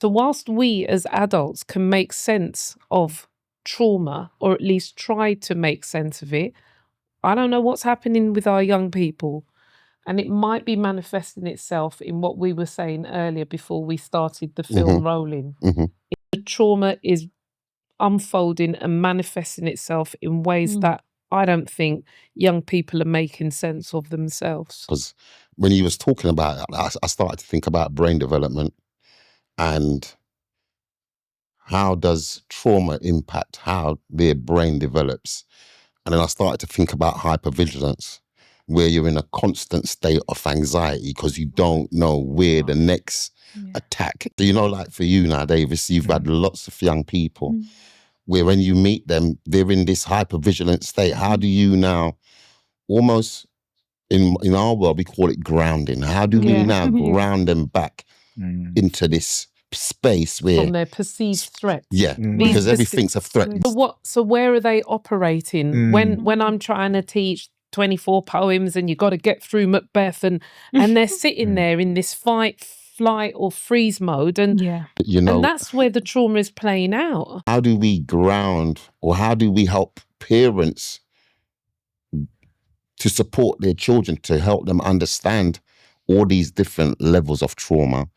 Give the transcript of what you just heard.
So whilst we as adults can make sense of trauma, or at least try to make sense of it, I don't know what's happening with our young people. And it might be manifesting itself in what we were saying earlier before we started the film rolling. The trauma is unfolding and manifesting itself in ways that I don't think young people are making sense of themselves. Because when you was talking about it, I started to think about brain development and how does trauma impact how their brain develops. And then I started to think about hypervigilance, where you're in a constant state of anxiety because you don't know where the next attack. So, you know, like for you now, Davis, you've had lots of young people where when you meet them, they're in this hypervigilant state. How do you now, almost in our world, we call it grounding. How do we now ground them back into this space where from their perceived threats? Because everything's a threat. So where are they operating when I'm trying to teach 24 poems and you got to get through Macbeth and they're sitting there in this fight, flight or freeze mode, and you know, and that's where the trauma is playing out. How do we ground, or how do we help parents to support their children, to help them understand all these different levels of trauma?